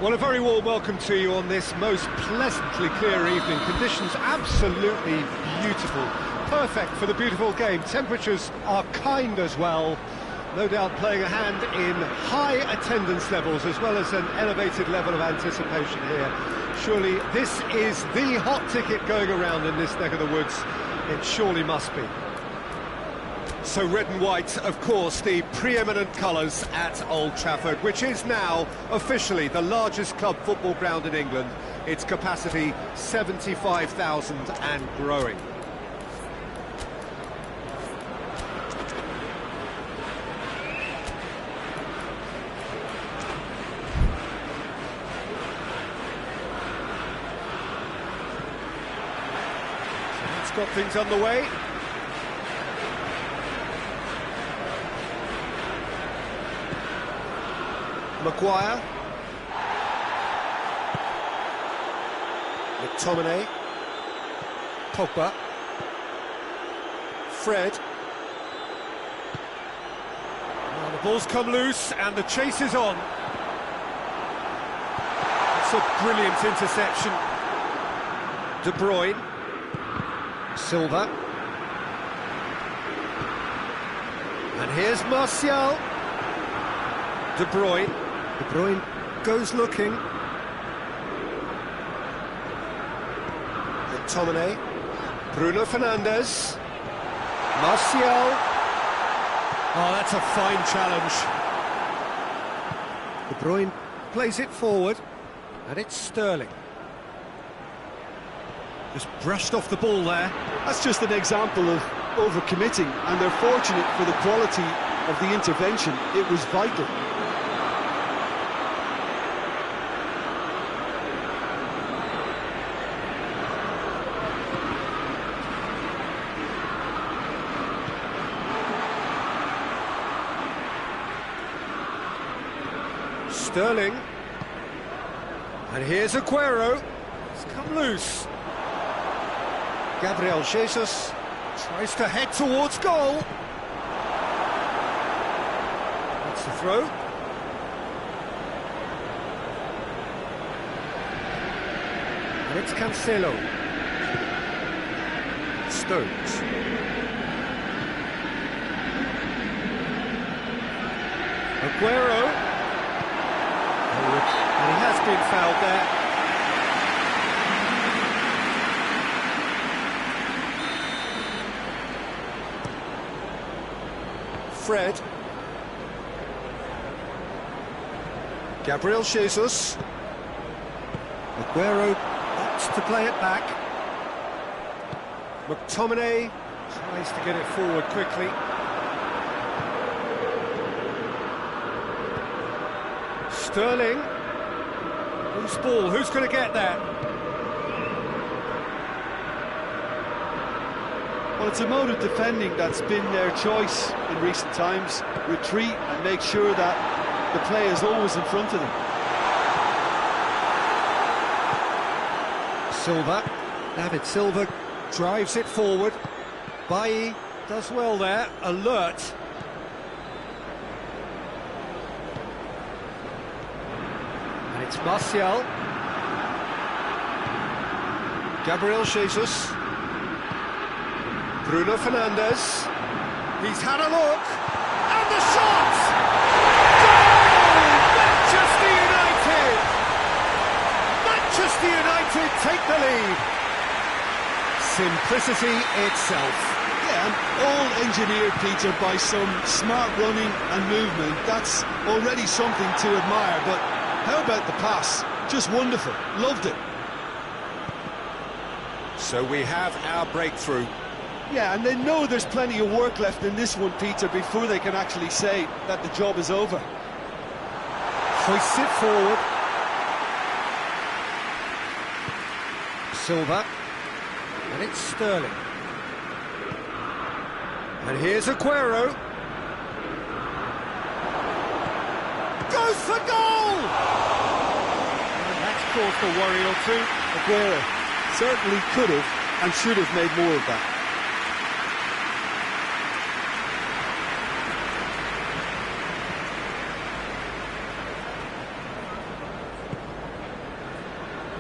Well, a very warm welcome to you on this most pleasantly clear evening. Conditions absolutely beautiful. Perfect for the beautiful game. Temperatures are kind as well. No doubt playing a hand in high attendance levels as well as an elevated level of anticipation here. Surely this is the hot ticket going around in this neck of the woods. It surely must be. So red and white, of course, the preeminent colours at Old Trafford, which is now officially the largest club football ground in England. Its capacity 75,000 and growing. So that's got things underway. Maguire, McTominay, Pogba, Fred. Well, the ball's come loose and the chase is on. It's a brilliant interception. De Bruyne, Silva, and here's Martial. De Bruyne goes looking. McTominay, Bruno Fernandes, Martial. Oh, that's a fine challenge. De Bruyne plays it forward, and it's Sterling. Just brushed off the ball there. That's just an example of overcommitting, and they're fortunate for the quality of the intervention. It was vital. Sterling, and here's Aguero. It's come loose. Gabriel Jesus tries to head towards goal. That's the throw. And it's Cancelo. Stones. Aguero. And he has been fouled there. Fred. Gabriel Jesus. Aguero opts to play it back. McTominay tries to get it forward quickly. Sterling. Loose ball, who's going to get that? Well, it's a mode of defending that's been their choice in recent times. Retreat and make sure that the play is always in front of them. Silva, David Silva drives it forward. Bailly does well there, alert. And it's Martial. Gabriel Jesus. Bruno Fernandes. He's had a look. And the shot! Goal! Manchester United! Manchester United take the lead. Simplicity itself. Yeah, and all engineered, Peter, by some smart running and movement. That's already something to admire, but how about the pass? Just wonderful. Loved it. So we have our breakthrough. Yeah, and they know there's plenty of work left in this one, Peter, before they can actually say that the job is over. Hoists it forward. Silva. And it's Sterling. And here's Aguero. Goes for goal! And that's caused a worry or two. Aguero certainly could have and should have made more of that.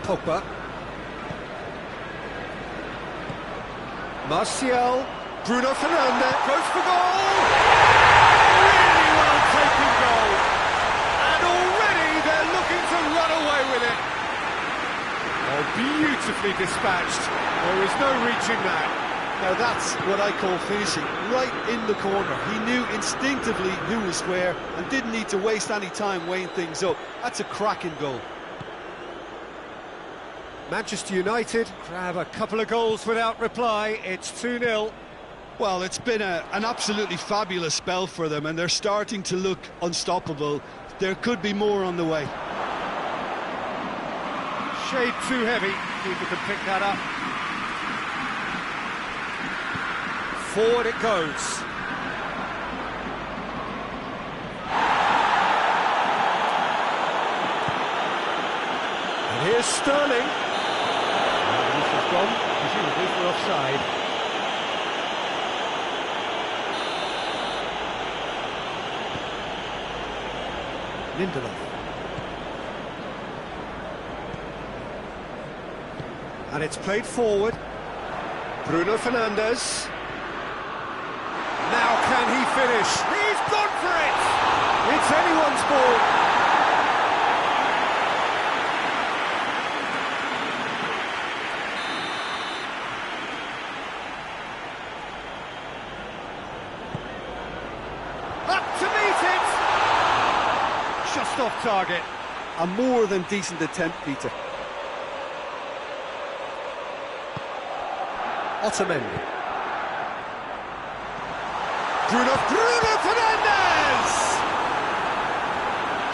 Pogba. Martial. Bruno Fernandes goes for goal! Really well taken goal. And already they're looking to run away with it. Oh, beautifully dispatched. There is no reaching that. Now that's what I call finishing, right in the corner. He knew instinctively who was where and didn't need to waste any time weighing things up. That's a cracking goal. Manchester United grab a couple of goals without reply. It's 2-0. Well, it's been an absolutely fabulous spell for them, and they're starting to look unstoppable. There could be more on the way. Shade too heavy. Keeper can pick that up. Forward it goes. And here's Sterling. And this has gone, presumably for offside. Lindelof. And it's played forward. Bruno Fernandes. Now can he finish? He's gone for it! It's anyone's ball. Up to meet it! Just off target. A more than decent attempt, Peter. Otamendi. Bruno Fernandes!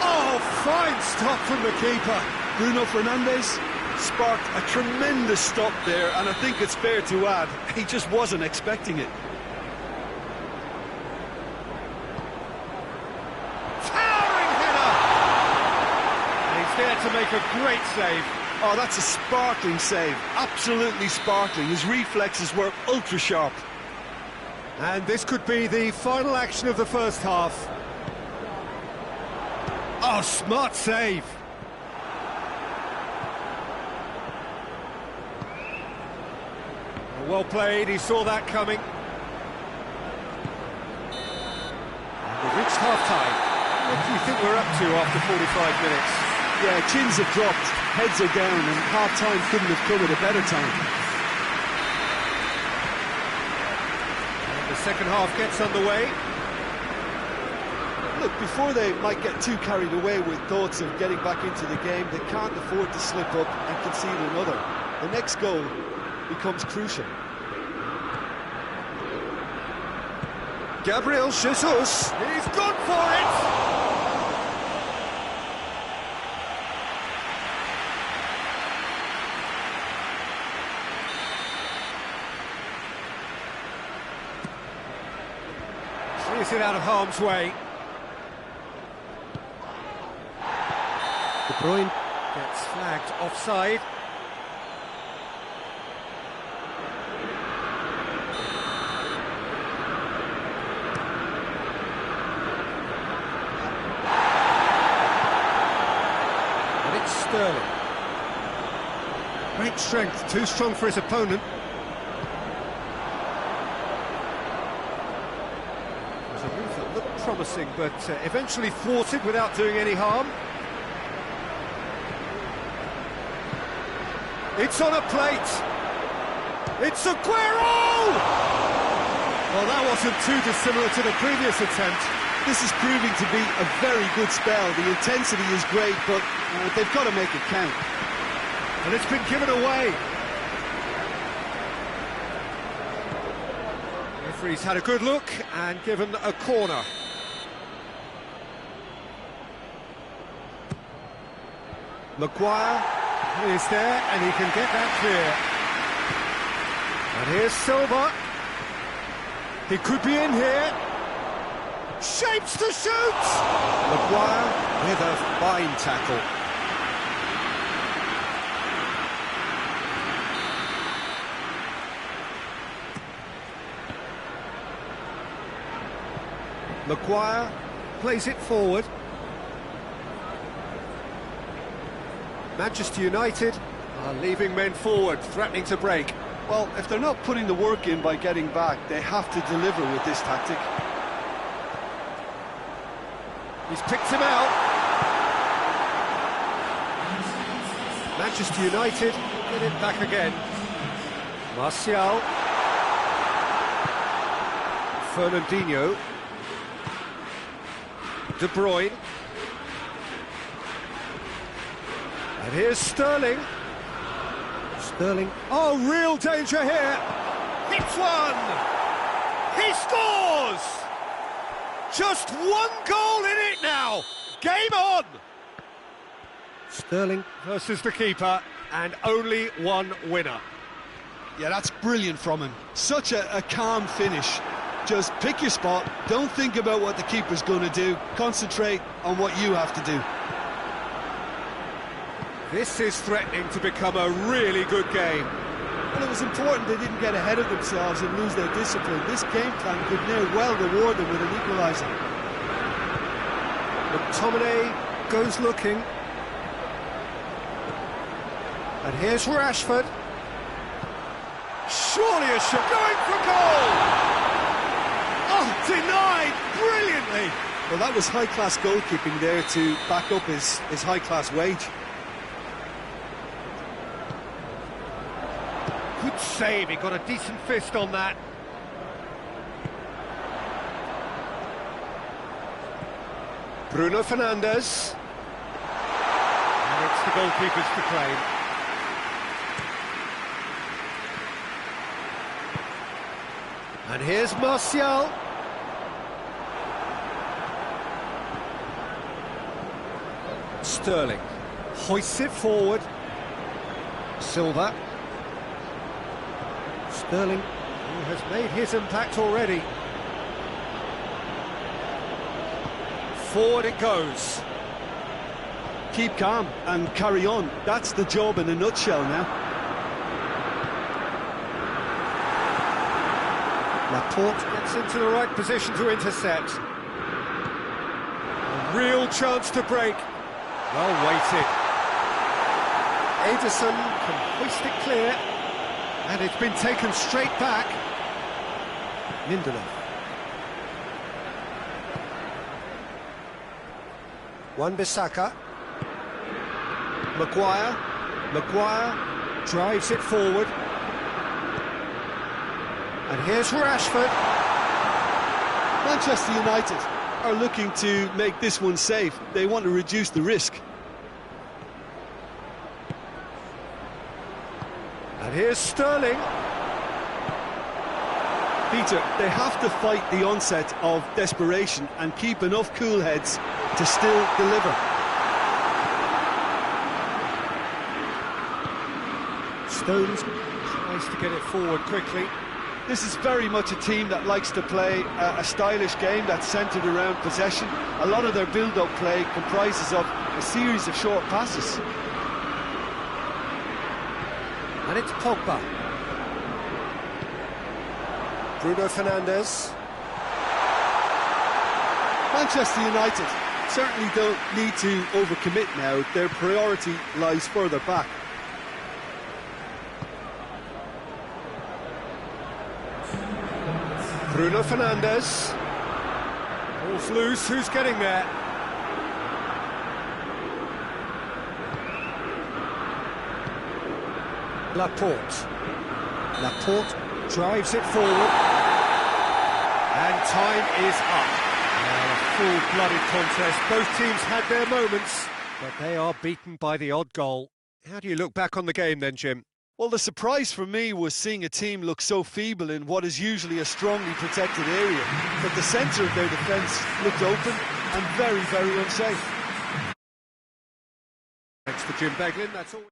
Oh, fine stop from the keeper. Bruno Fernandes sparked a tremendous stop there, and I think it's fair to add, he just wasn't expecting it. Towering header! And he's there to make a great save. Oh, that's a sparkling save, absolutely sparkling. His reflexes were ultra sharp. And this could be the final action of the first half. Oh, smart save. Well played, he saw that coming. And we've reached half-time. What do you think we're up to after 45 minutes? Yeah, chins have dropped, heads are down, and half-time couldn't have come at a better time. And the second half gets underway. Look, before they might get too carried away with thoughts of getting back into the game, they can't afford to slip up and concede another. The next goal becomes crucial. Gabriel Jesus, he's gone for it! Clears it out of harm's way. De Bruyne gets flagged offside. And it's Sterling. Great strength, too strong for his opponent. There's a move that looked promising, but eventually thwarted without doing any harm. It's on a plate. It's Aguero! Well, that wasn't too dissimilar to the previous attempt. This is proving to be a very good spell. The intensity is great, but they've got to make it count. And it's been given away. The referee's had a good look and given a corner. Maguire. He's there, and he can get that clear. And here's Silva. He could be in here. Shapes to shoot! Maguire with a fine tackle. Maguire plays it forward. Manchester United are leaving men forward, threatening to break. Well, if they're not putting the work in by getting back, they have to deliver with this tactic. He's picked him out. Manchester United get it back again. Martial. Fernandinho. De Bruyne. And here's Sterling. Sterling. Oh, real danger here. Hits one. He scores. Just one goal in it now. Game on. Sterling versus the keeper, and only one winner. Yeah, that's brilliant from him. Such a calm finish. Just pick your spot, don't think about what the keeper's going to do, concentrate on what you have to do. This is threatening to become a really good game. Well, it was important they didn't get ahead of themselves and lose their discipline. This game plan could now well reward them with an equaliser. McTominay goes looking. And here's Rashford. Surely a shot going for goal! Oh, denied brilliantly! Well, that was high-class goalkeeping there to back up his high-class wage. Good save, he got a decent fist on that. Bruno Fernandes. And it's the goalkeepers to claim. And here's Martial. Sterling hoists it forward. Silva. Sterling, who has made his impact already. Forward it goes. Keep calm and carry on. That's the job in a nutshell now. Laporte gets into the right position to intercept. A real chance to break. Well weighted. Ederson can hoist it clear. And it's been taken straight back. Lindelof. Wan-Bissaka. Maguire. Maguire drives it forward. And here's Rashford. Manchester United are looking to make this one safe. They want to reduce the risk. And here's Sterling. Peter, they have to fight the onset of desperation and keep enough cool heads to still deliver. Stones tries to get it forward quickly. This is very much a team that likes to play a stylish game that's centred around possession. A lot of their build-up play comprises of a series of short passes. And it's Pogba. Bruno Fernandes. Manchester United certainly don't need to overcommit now. Their priority lies further back. Bruno Fernandes. Ball's loose, who's getting there? Laporte. Laporte drives it forward. And time is up. Now, a full-blooded contest. Both teams had their moments, but they are beaten by the odd goal. How do you look back on the game then, Jim? Well, the surprise for me was seeing a team look so feeble in what is usually a strongly protected area. But the centre of their defence looked open and very, very unsafe. Thanks to Jim Beglin, that's all.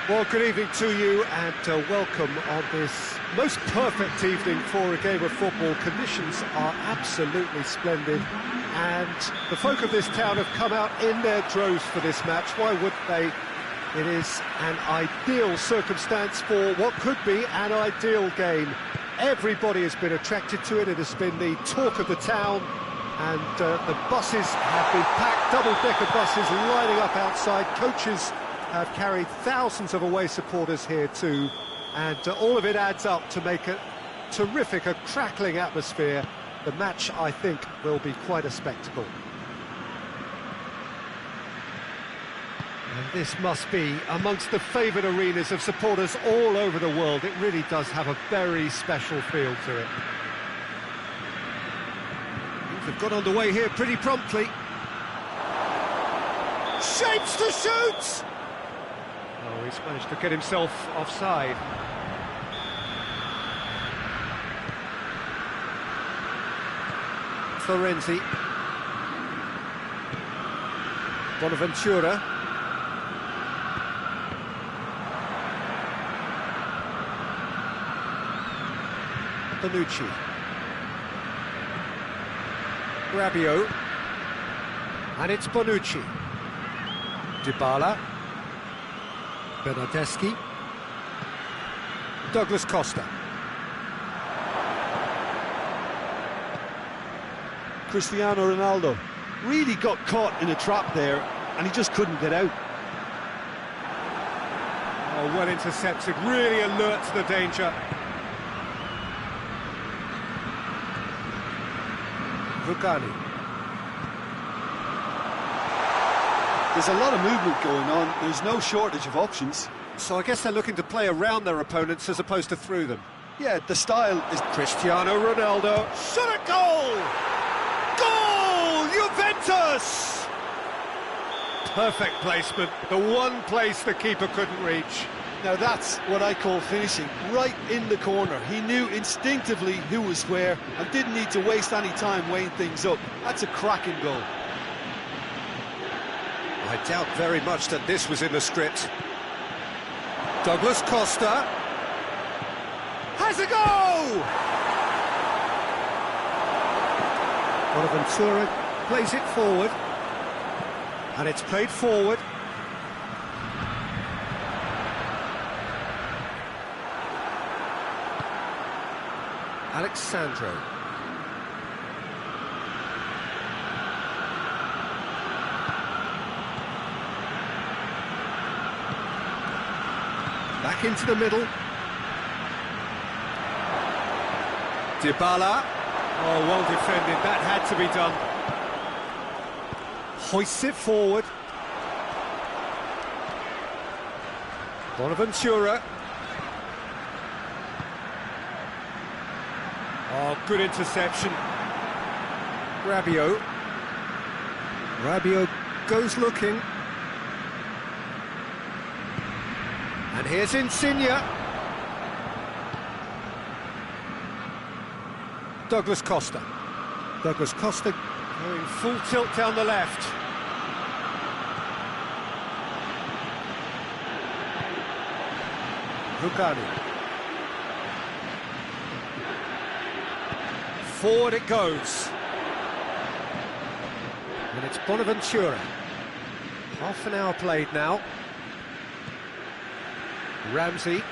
Well, good evening to you and welcome on this most perfect evening for a game of football. Conditions are absolutely splendid and the folk of this town have come out in their droves for this match. Why wouldn't they? It is an ideal circumstance for what could be an ideal game. Everybody has been attracted to it. It has been the talk of the town and the buses have been packed, double-decker buses lining up outside. Coaches have carried thousands of away supporters here too, and all of it adds up to make a terrific, a crackling atmosphere. The match, I think, will be quite a spectacle. And this must be amongst the favoured arenas of supporters all over the world. It really does have a very special feel to it. Things have got underway here pretty promptly. Shapes to shoot! Oh, he's managed to get himself offside. Florenzi. Bonaventura. Bonucci. Rabiot. And it's Bonucci. Dybala. Bernardeschi. Douglas Costa. Cristiano Ronaldo really got caught in a trap there and he just couldn't get out. Oh, well intercepted, really alert to the danger. Rugani. There's a lot of movement going on, there's no shortage of options. So I guess they're looking to play around their opponents as opposed to through them. Yeah, the style is... Cristiano Ronaldo, shot at goal! Goal! Juventus! Perfect placement, the one place the keeper couldn't reach. Now that's what I call finishing, right in the corner. He knew instinctively who was where and didn't need to waste any time weighing things up. That's a cracking goal. I doubt very much that this was in the script. Douglas Costa has a go! Bonaventura plays it forward, and it's played forward. Alexandro. Back into the middle. Dybala. Oh, well defended. That had to be done. Hoists it forward. Bonaventura. Oh, good interception. Rabiot. Rabiot goes looking. And here's Insigne. Douglas Costa. Douglas Costa going full tilt down the left. Rugani. Forward it goes. And it's Bonaventura. Half an hour played now. Ramsey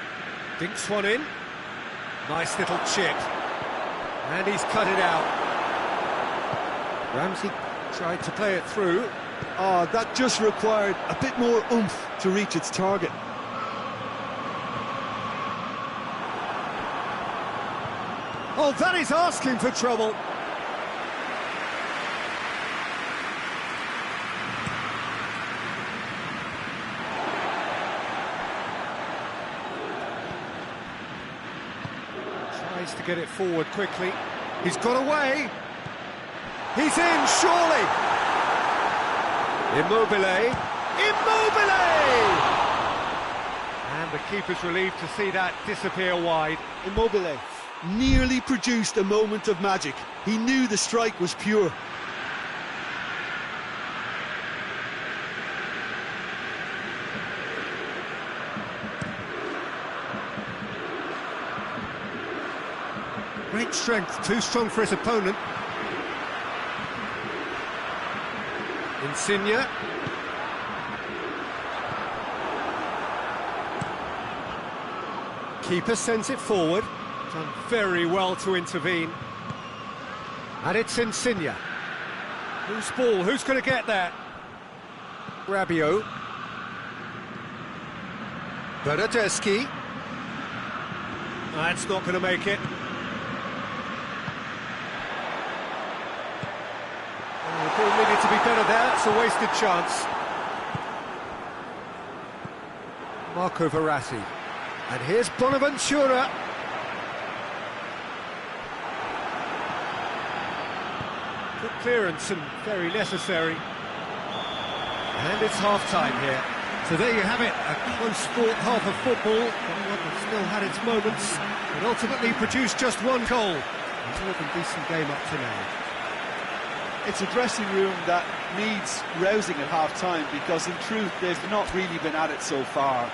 dinks one in. Nice little chip. And he's cut it out. Ramsey tried to play it through. Oh, that just required a bit more oomph to reach its target. Oh, that is asking for trouble. Tries to get it forward quickly. He's got away. He's in, surely. Immobile. Immobile! And the keeper's relieved to see that disappear wide. Immobile nearly produced a moment of magic. He knew the strike was pure. Great strength, too strong for his opponent. Insigne. Keeper sends it forward. Done very well to intervene. And it's Insigne. Whose ball? Who's going to get that? Rabiot. Bernardeschi. That's not going to make it. Oh, the ball needed to be better there. That's a wasted chance. Marco Verratti. And here's Bonaventura. Good clearance and very necessary. And it's half-time here. So there you have it, a close-fought half of football, one that still had its moments, but ultimately produced just one goal. A more than decent game up to now. It's a dressing room that needs rousing at half-time, because in truth they've not really been at it so far.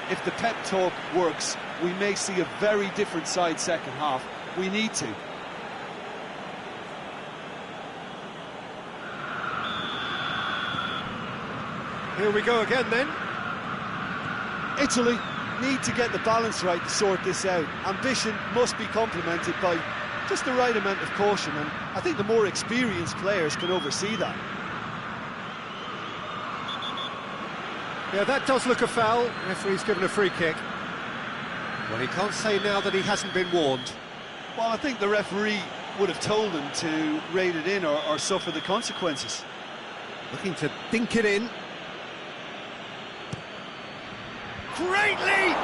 If the pep talk works, we may see a very different side second half. We need to. Here we go again then. Italy need to get the balance right to sort this out. Ambition must be complemented by just the right amount of caution, and I think the more experienced players can oversee that. Yeah, that does look a foul. Referee's given a free kick. Well, he can't say now that he hasn't been warned. Well, I think the referee would have told him to rate it in or suffer the consequences. Looking to dink it in. Great leap!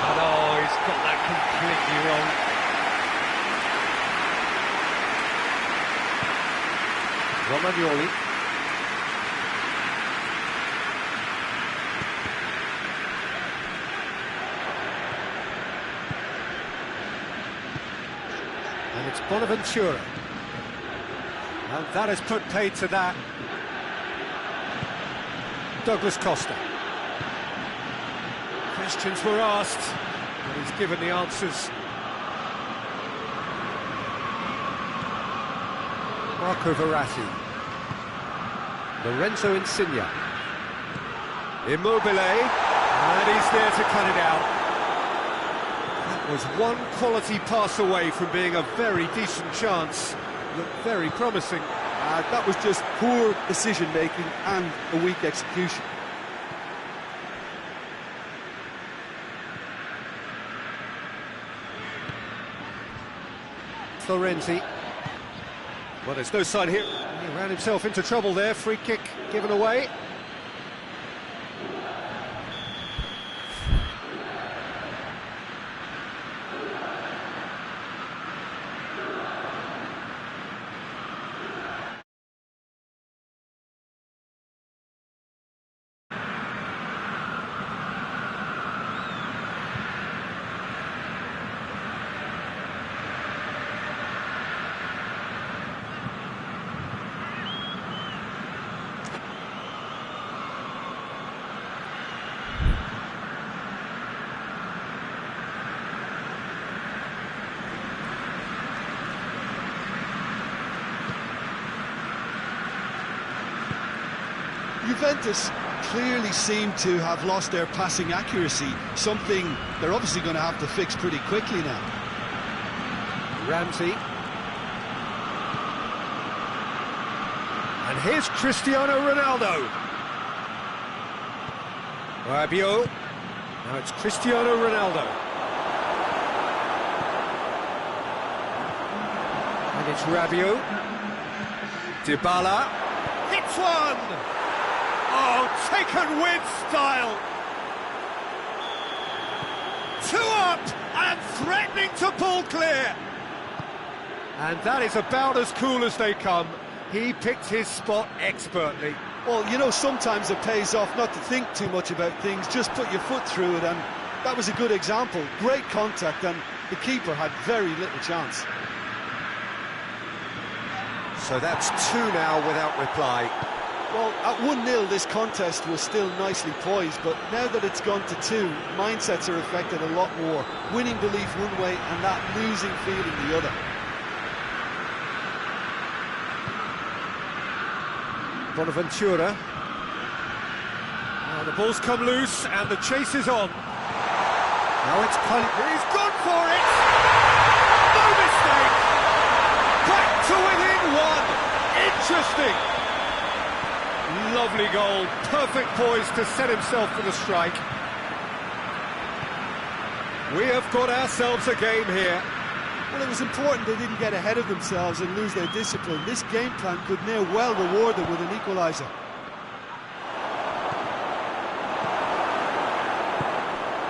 And oh, he's got that completely wrong. Romagnoli. And it's Bonaventura. And that has put paid to that. Douglas Costa. Questions were asked, but he's given the answers. Marco Verratti. Lorenzo Insigne. Immobile. And he's there to cut it out. That was one quality pass away from being a very decent chance. Looked very promising. That was just poor decision-making and a weak execution. Florenzi. Well, there's no sign here. He ran himself into trouble there. Free kick given away. Juventus clearly seem to have lost their passing accuracy, something they're obviously going to have to fix pretty quickly now. Ramsey. And here's Cristiano Ronaldo. Rabiot. Now it's Cristiano Ronaldo. And it's Rabiot. Dybala. Hits one! Oh, taken with style! 2 up and threatening to pull clear! And that is about as cool as they come. He picked his spot expertly. Well, you know, sometimes it pays off not to think too much about things, just put your foot through it, and that was a good example. Great contact, and the keeper had very little chance. So that's 2 now without reply. Well, at 1-0, this contest was still nicely poised, but now that it's gone to 2, mindsets are affected a lot more. Winning belief one way and that losing feeling the other. Bonaventura. Now the ball's come loose and the chase is on. Now it's he's gone for it! No mistake! Back to within one! Interesting! Lovely goal, perfect poise to set himself for the strike. We have got ourselves a game here. Well, it was important they didn't get ahead of themselves and lose their discipline. This game plan could now well reward them with an equaliser.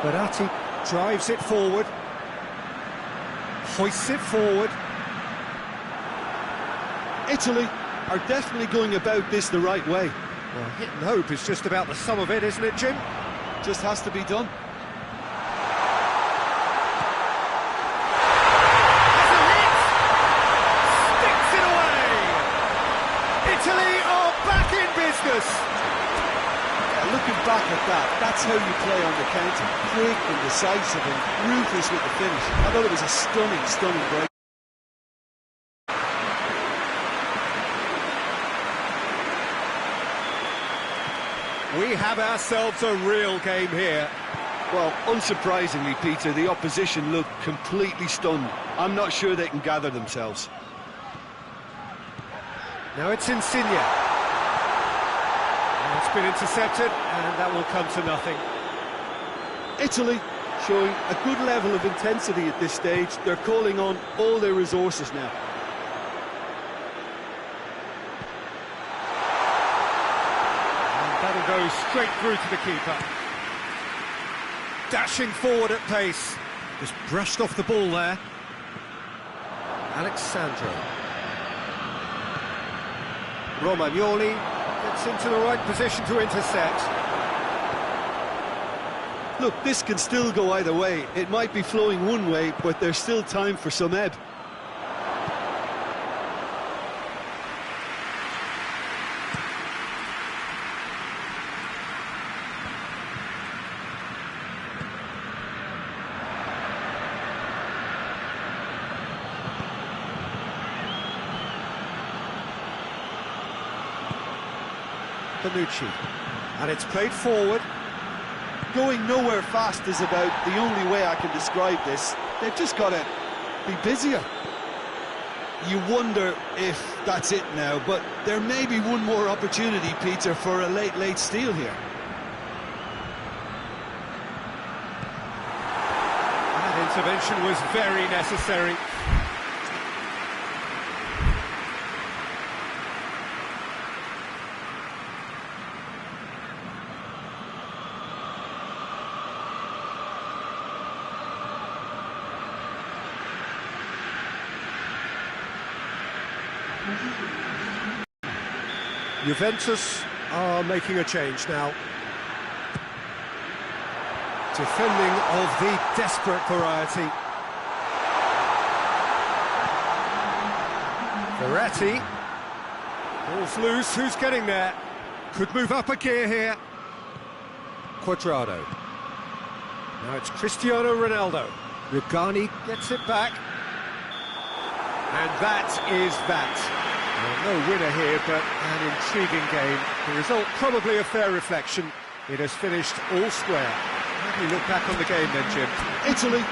Berratti drives it forward, hoists it forward. Italy are definitely going about this the right way. Well, hit and hope is just about the sum of it, isn't it, Jim? Just has to be done. Has a hit! Sticks it away! Italy are back in business! Looking back at that, that's how you play on the counter. Quick and decisive and ruthless with the finish. I thought it was a stunning break. We have ourselves a real game here. Well, unsurprisingly, Peter, the opposition look completely stunned. I'm not sure they can gather themselves. Now it's Insigne. It's been intercepted, and that will come to nothing. Italy showing a good level of intensity at this stage. They're calling on all their resources now. And that'll go straight through to the keeper. Dashing forward at pace. Just brushed off the ball there. Alexandro. Romagnoli gets into the right position to intercept. Look, this can still go either way. It might be flowing one way, but there's still time for some ebb. Bonucci. And it's played forward. Going nowhere fast is about the only way I can describe this. They've just got to be busier. You wonder if that's it now, but there may be one more opportunity, Peter, for a late steal here. That intervention was very necessary. Juventus are making a change now. Defending of the desperate variety. Verratti. Ball's loose, who's getting there? Could move up a gear here. Quadrado. Now it's Cristiano Ronaldo. Rugani gets it back. And that is that. Well, no winner here, but an intriguing game. The result probably a fair reflection. It has finished all square. How do you look back on the game then, Jim? Italy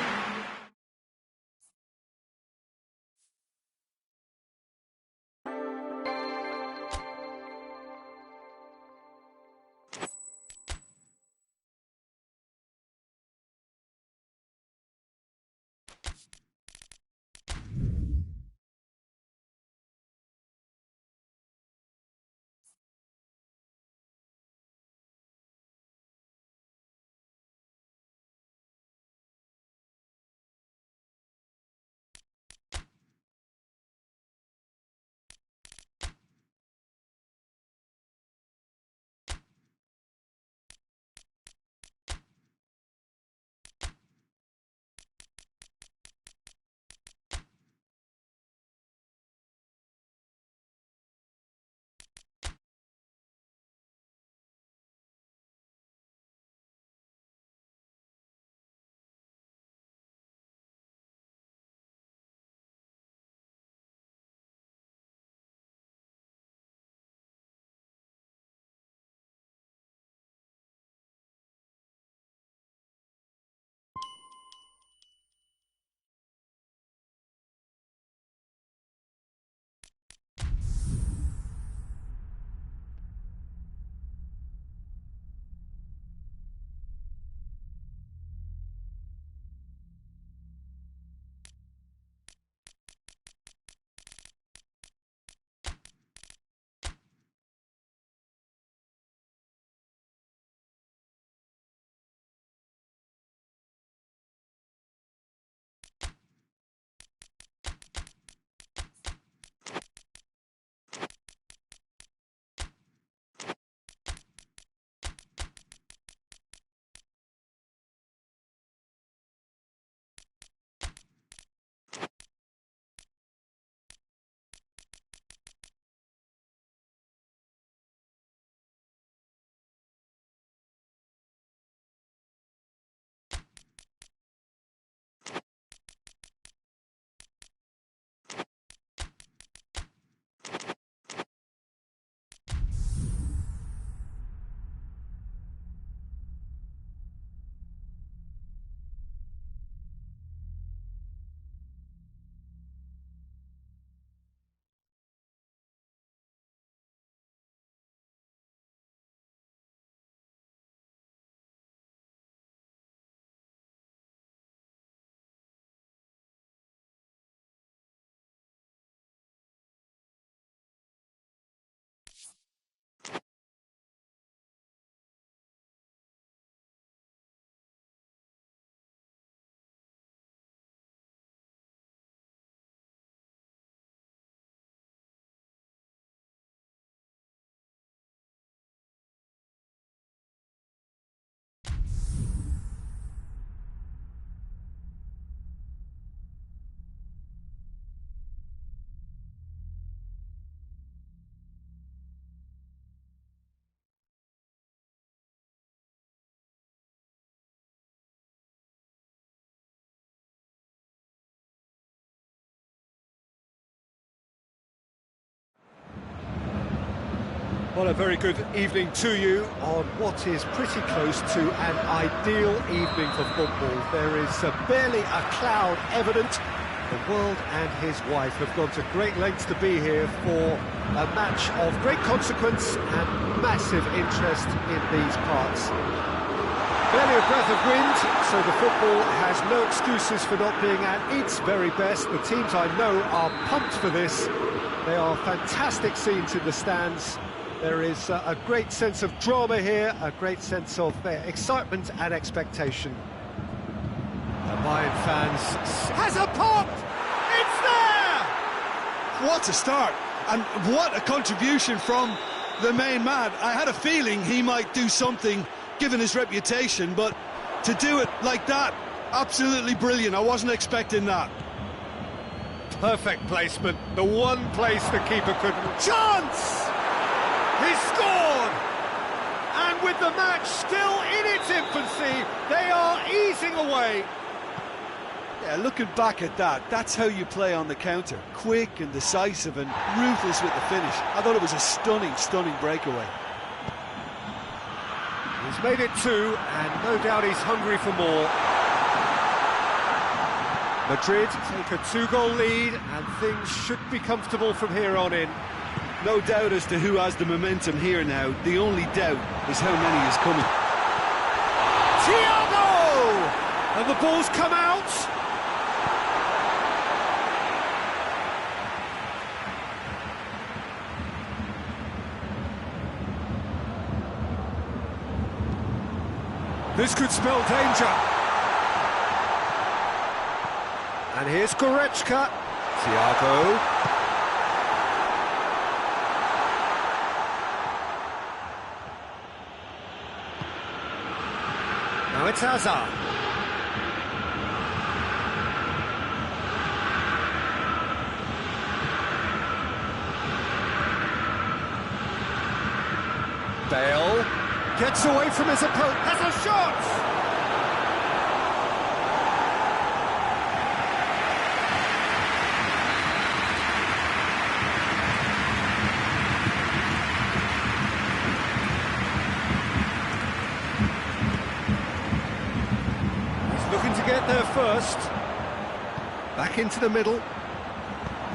Well, a very good evening to you on what is pretty close to an ideal evening for football. There is barely a cloud evident. The world and his wife have gone to great lengths to be here for a match of great consequence and massive interest in these parts. Barely a breath of wind, so the football has no excuses for not being at its very best. The teams I know are pumped for this. They are fantastic scenes in the stands. There is a great sense of drama here, a great sense of excitement and expectation. The Bayern fans has a pop! It's there! What a start, and what a contribution from the main man. I had a feeling he might do something, given his reputation, but to do it like that, absolutely brilliant. I wasn't expecting that. Perfect placement, the one place the keeper couldn't. Chance! He scored! And with the match still in its infancy, they are easing away. Yeah, looking back at that, that's how you play on the counter. Quick and decisive and ruthless with the finish. I thought it was a stunning, stunning breakaway. He's made it 2, and no doubt he's hungry for more. Madrid take a 2-goal lead, and things should be comfortable from here on in. No doubt as to who has the momentum here now. The only doubt is how many is coming. Thiago! And the ball's come out. This could spell danger. And here's Goretzka. Thiago. Now it's Hazard. Bale gets away from his opponent, has a shot! Get there first. Back into the middle.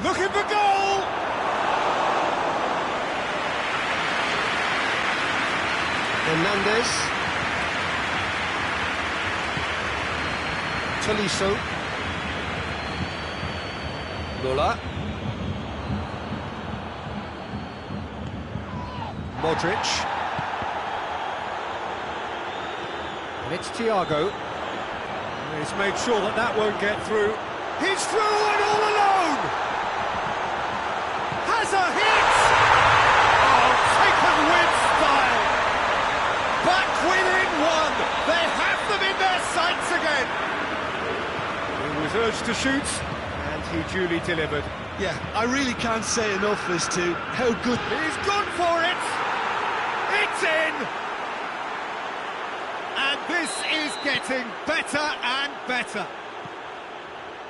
Looking for goal! Hernandez. Tolisso. Muller. Modric. And it's Thiago. He's made sure that that won't get through. He's through and all alone! Has a hit! Oh, taken with style! Back within 1! They have them in their sights again! He was urged to shoot, and he duly delivered. Yeah, I really can't say enough as to how good... He's gone for it! It's in! And this is getting better and better.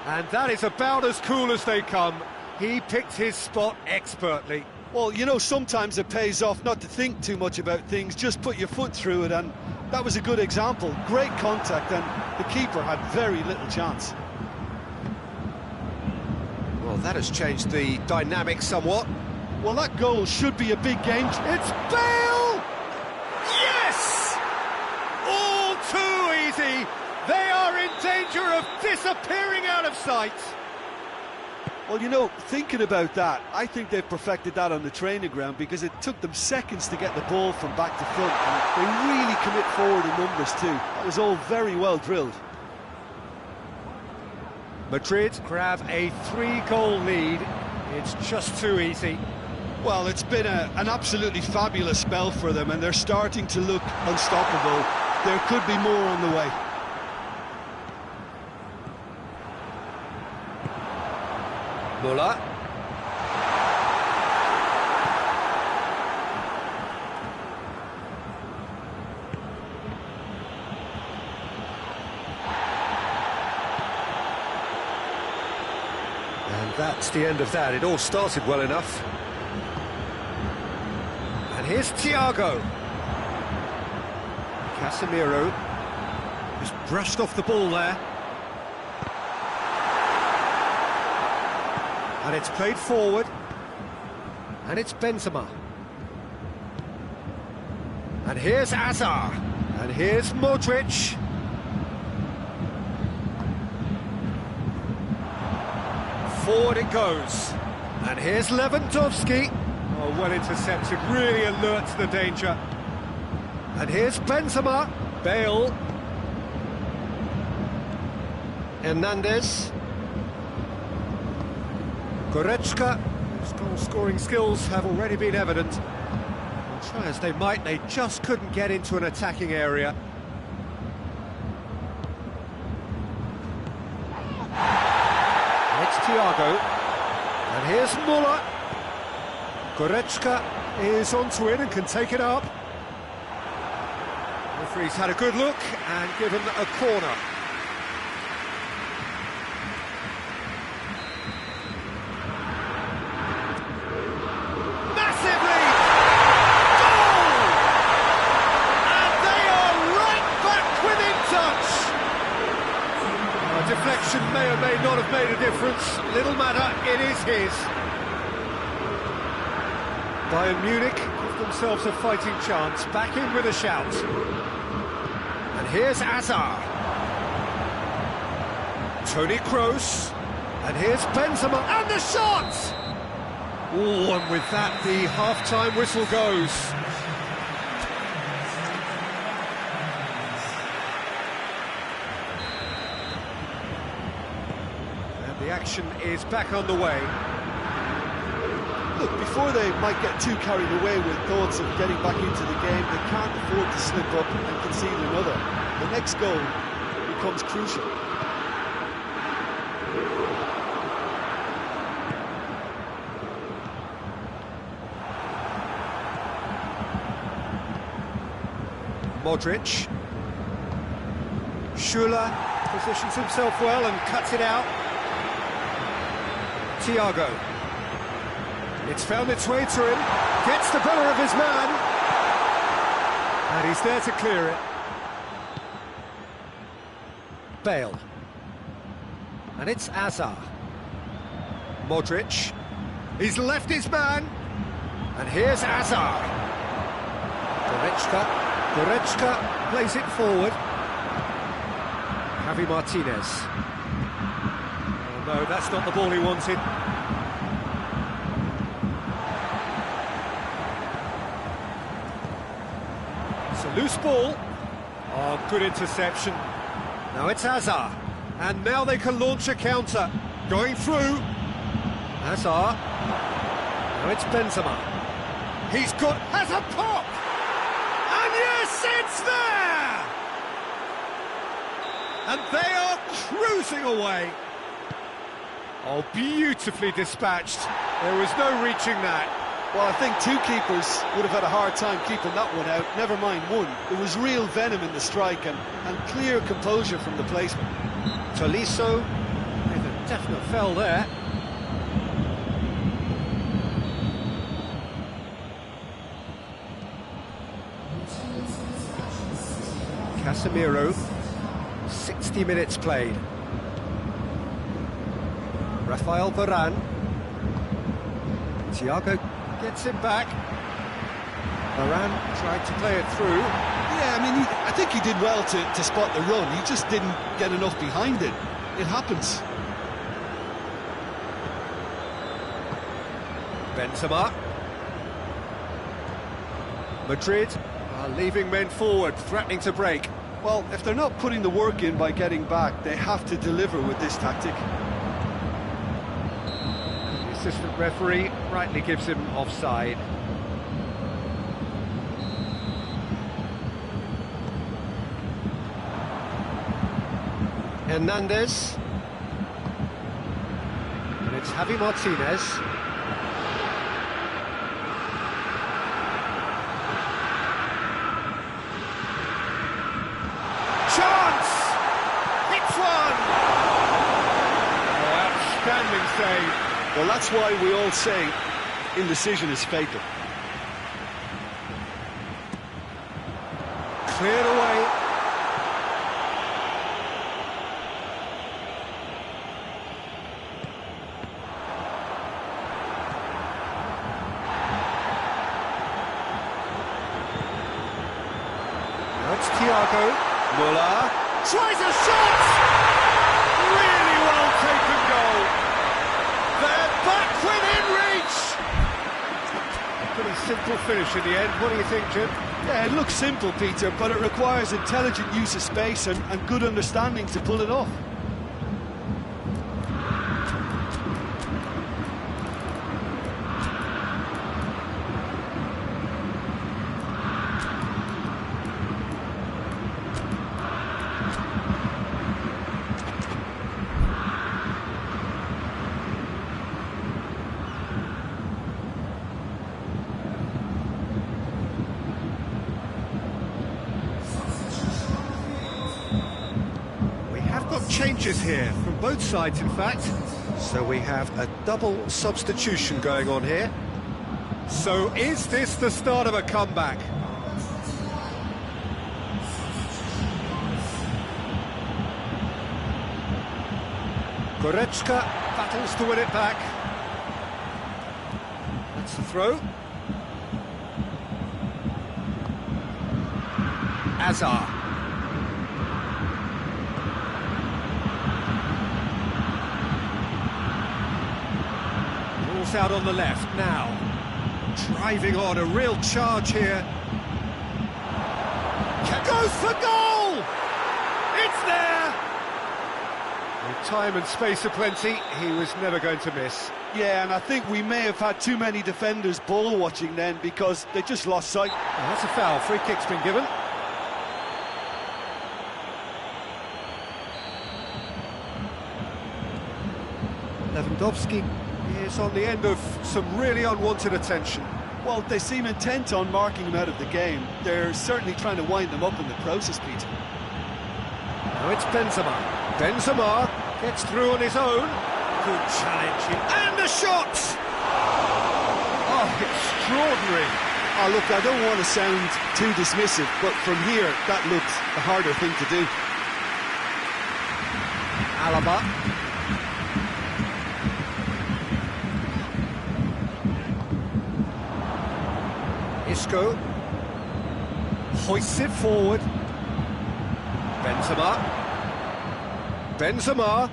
And that is about as cool as they come. He picked his spot expertly. Well, you know, sometimes it pays off not to think too much about things, just put your foot through it, and that was a good example. Great contact, and the keeper had very little chance. Well, that has changed the dynamic somewhat. Well, that goal should be a big game. It's Bale! Yes! All too easy. They are in danger of disappearing out of sight. Well, you know, thinking about that, I think they've perfected that on the training ground because it took them seconds to get the ball from back to front, and they really commit forward in numbers too. That was all very well drilled. Madrid grab a 3-goal lead. It's just too easy. Well, it's been an absolutely fabulous spell for them, and they're starting to look unstoppable. There could be more on the way. Muller. And that's the end of that. It all started well enough. And here's Thiago. Casemiro just brushed off the ball there. And it's played forward. And it's Benzema. And here's Hazard. And here's Modric. Forward it goes. And here's Lewandowski. Oh, well intercepted, really alert to the danger. And here's Benzema. Bale. Hernandez. Goretzka, whose goal-scoring skills have already been evident. And try as they might, they just couldn't get into an attacking area. It's Thiago. And here's Muller. Goretzka is onto it and can take it up. The referee's had a good look and given a corner. Deflection may or may not have made a difference. Little matter, it is his. Bayern Munich give themselves a fighting chance, back in with a shout. And here's Hazard. Toni Kroos. And here's Benzema, and the shot! Oh, and with that, the half-time whistle goes. The action is back on the way. Look, before they might get too carried away with thoughts of getting back into the game, they can't afford to slip up and concede another. The next goal becomes crucial. Modric. Schüller positions himself well and cuts it out. Thiago. It's found its way to him, gets the better of his man, and he's there to clear it. Bale. And it's Hazard. Modric. He's left his man, and here's Hazard. Goretzka plays it forward. Javi Martinez. No, that's not the ball he wanted. It's a loose ball. Oh, good interception. Now it's Hazard. And now they can launch a counter. Going through. Hazard. Now it's Benzema. Has a pop! And yes, it's there! And they are cruising away. Oh, beautifully dispatched. There was no reaching that. Well, I think two keepers would have had a hard time keeping that one out, never mind one. There was real venom in the strike and clear composure from the placement. Tolisso with a definite fell there. Casemiro, 60 minutes played. Rafael Varane. Thiago gets him back. Varane tried to play it through. Yeah, I mean, I think he did well to spot the run. He just didn't get enough behind it. It happens. Benzema. Madrid are leaving men forward, threatening to break. Well, if they're not putting the work in by getting back, they have to deliver with this tactic. The assistant referee rightly gives him offside. Hernandez. And it's Javi Martinez. Chance! Hits one! Oh, outstanding save. Well, that's why we all say indecision is fatal. Cleared away. Now it's Thiago. Muller Tries a shot! Really well taken goal. They're back within reach! Pretty simple finish in the end. What do you think, Jim? Yeah, it looks simple, Peter, but it requires intelligent use of space and good understanding to pull it off. Changes here from both sides, in fact. So we have a double substitution going on here. So is this the start of a comeback? Goretzka battles to win it back. That's the throw. Azar. Out on the left now, driving on, a real charge here. Goes for goal! It's there! With time and space aplenty, he was never going to miss. Yeah, and I think we may have had too many defenders ball watching then because they just lost sight. Oh, that's a foul. Free kick's been given. Lewandowski is on the end of some really unwanted attention. Well, they seem intent on marking him out of the game. They're certainly trying to wind them up in the process, Peter. Now it's Benzema. Benzema gets through on his own. Good challenge. And a shot! Oh, extraordinary. Oh, look, I don't want to sound too dismissive, but from here, that looks the harder thing to do. Alaba. Isco hoists it forward. Benzema. Benzema.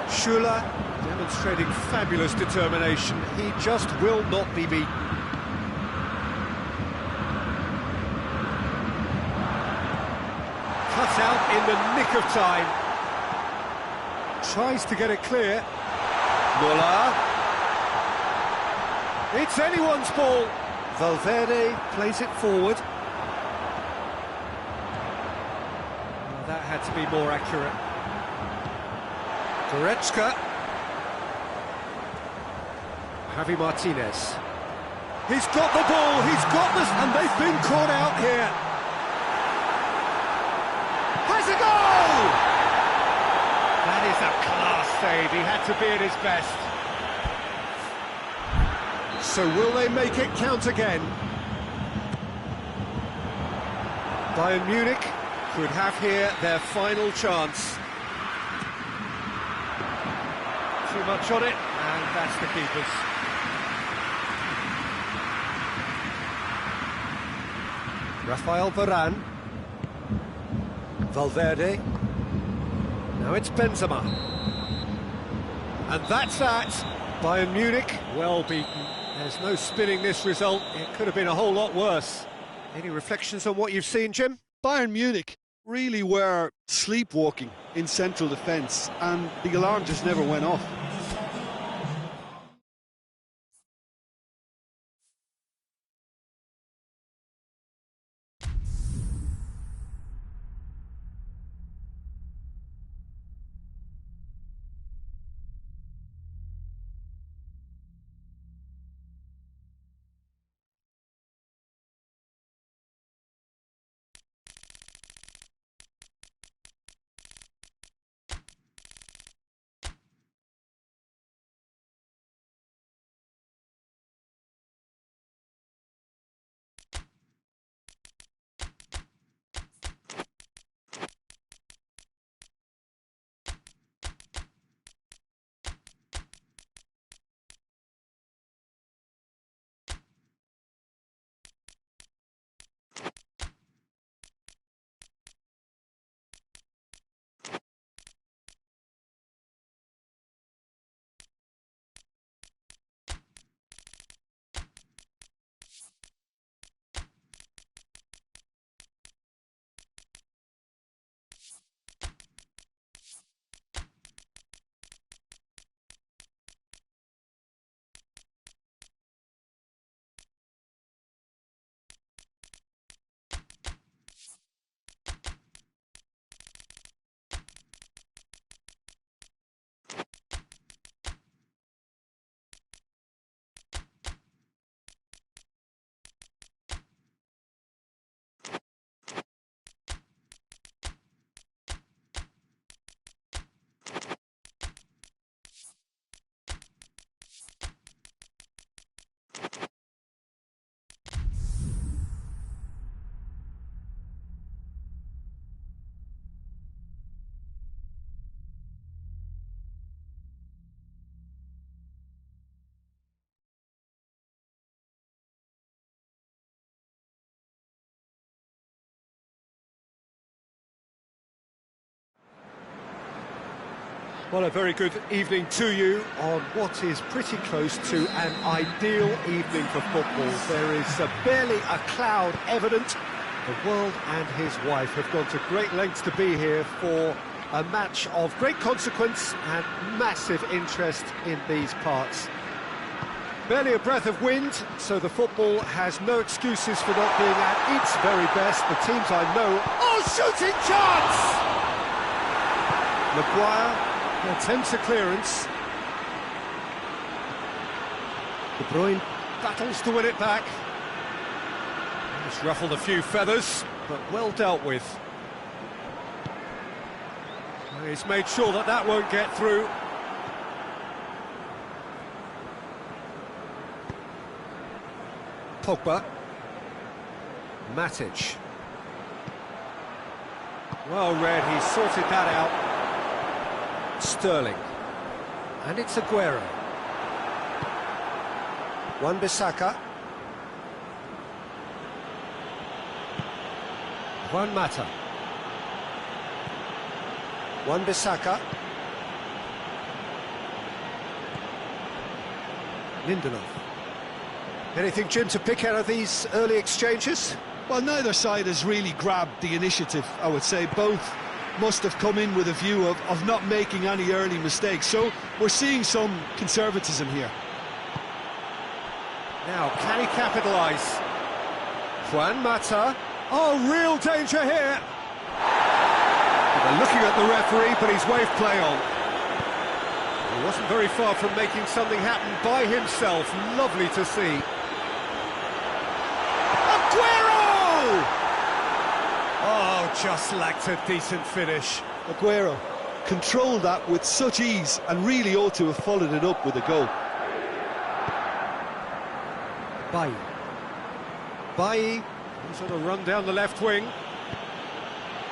Schürrle demonstrating fabulous determination. He just will not be beaten. Cut out in the nick of time. Tries to get it clear. Muller. It's anyone's ball. Valverde plays it forward. Well, that had to be more accurate. Goretzka. Javi Martinez. He's got the ball, he's got this, and they've been caught out here. Has a goal! That is a class save, he had to be at his best. So will they make it count again? Bayern Munich could have here their final chance. Too much on it, and that's the keepers. Rafael Varane. Valverde. Now it's Benzema. And that's that. Bayern Munich, well beaten. There's no spinning this result. It could have been a whole lot worse. Any reflections on what you've seen, Jim? Bayern Munich really were sleepwalking in central defence, and the alarm just never went off. Well, a very good evening to you on what is pretty close to an ideal evening for football. There is barely a cloud evident. The world and his wife have gone to great lengths to be here for a match of great consequence and massive interest in these parts. Barely a breath of wind, so the football has no excuses for not being at its very best. The teams I know... Oh, shooting chance! Maguire attempts a clearance. De Bruyne battles to win it back. It's ruffled a few feathers, but well dealt with. He's made sure that that won't get through. Pogba. Matic. Well read, he sorted that out. Sterling. And it's Aguero. Wan-Bissaka. Juan Mata. Wan-Bissaka. Lindelof. Anything, Jim, to pick out of these early exchanges? Well, neither side has really grabbed the initiative, I would say. Both must have come in with a view of not making any early mistakes. So we're seeing some conservatism here. Now, can he capitalise? Juan Mata. Oh, real danger here. They're looking at the referee, but he's waved play on. He wasn't very far from making something happen by himself. Lovely to see. Aguero! Oh, just lacked a decent finish. Aguero controlled that with such ease and really ought to have followed it up with a goal. Bailly. He's on a run down the left wing.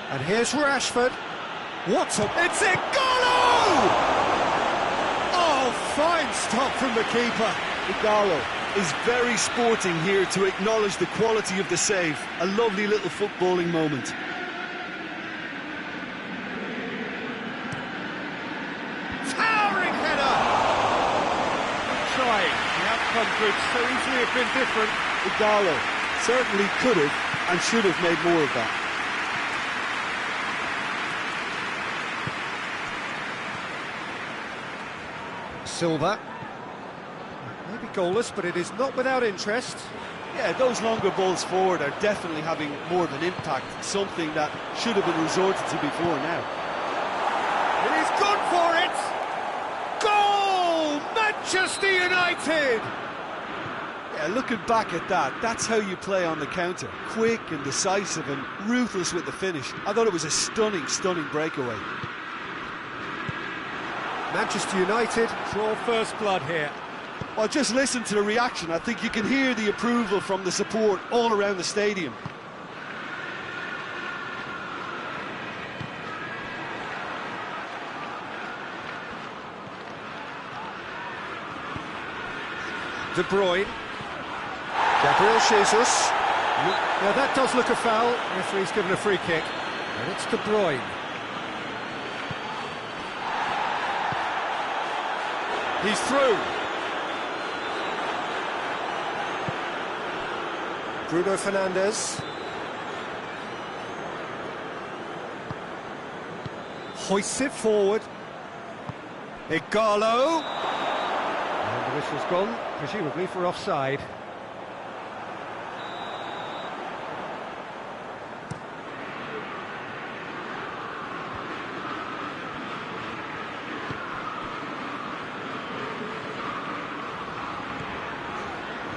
And here's Rashford. It's Igalo! Oh, fine stop from the keeper. Igalo is very sporting here to acknowledge the quality of the save. A lovely little footballing moment. Towering header! Trying. The outcome could so easily have been different. Igalo certainly could have and should have made more of that. Silva. Maybe goalless, but it is not without interest. Yeah, those longer balls forward are definitely having more of an impact, something that should have been resorted to before now. It is good for it! Goal! Manchester United! Yeah, looking back at that, that's how you play on the counter. Quick and decisive and ruthless with the finish. I thought it was a stunning, stunning breakaway. Manchester United draw first blood here. Well, just listen to the reaction. I think you can hear the approval from the support all around the stadium. De Bruyne. Gabriel Jesus. Now that does look a foul. Referee's given a free kick. And it's De Bruyne. He's through. Bruno Fernandes. Hoists it forward. Igalo. And the whistle's gone, presumably for offside.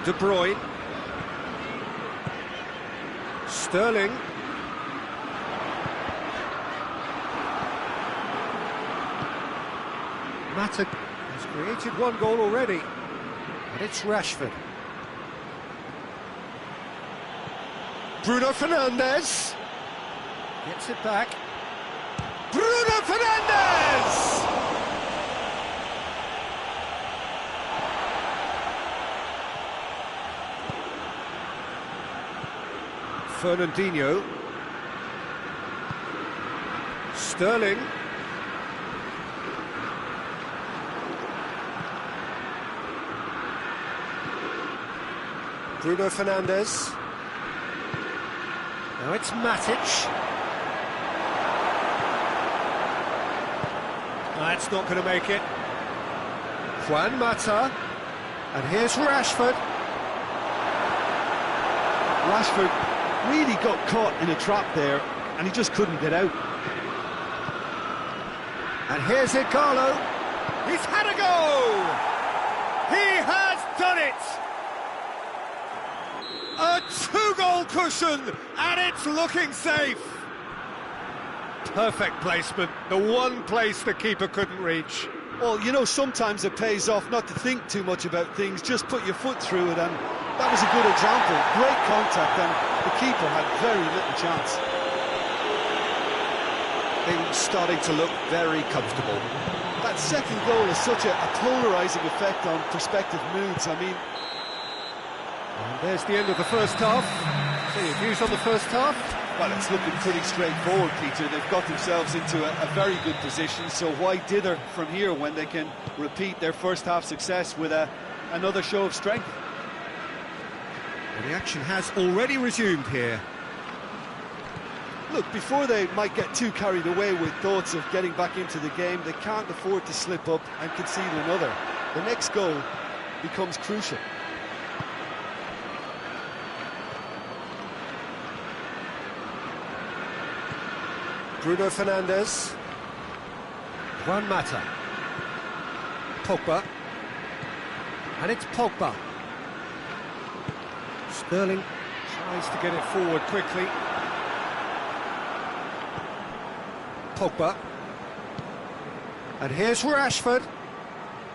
De Bruyne. Sterling. Mata has created one goal already. And it's Rashford. Bruno Fernandes. Gets it back. Bruno Fernandes! Fernandinho. Sterling. Bruno Fernandes. Now it's Matic. That's not going to make it. Juan Mata. And here's Rashford. Rashford really got caught in a trap there, and he just couldn't get out. And here's Igalo. He's had a go! He has done it! A two-goal cushion, and it's looking safe. Perfect placement, the one place the keeper couldn't reach. Well, you know, sometimes it pays off not to think too much about things, just put your foot through it, and that was a good example. Great contact, and the keeper had very little chance. Things starting to look very comfortable. That second goal has such a polarising effect on prospective moods. I mean... And there's the end of the first half. So your views on the first half? Well, it's looking pretty straightforward, Peter. They've got themselves into a very good position, so why dither from here when they can repeat their first half success with another show of strength? And the action has already resumed here. Look, before they might get too carried away with thoughts of getting back into the game, they can't afford to slip up and concede another. The next goal becomes crucial. Bruno Fernandes. Juan Mata. Pogba. And it's Pogba. Sterling tries to get it forward quickly. Pogba. And here's Rashford.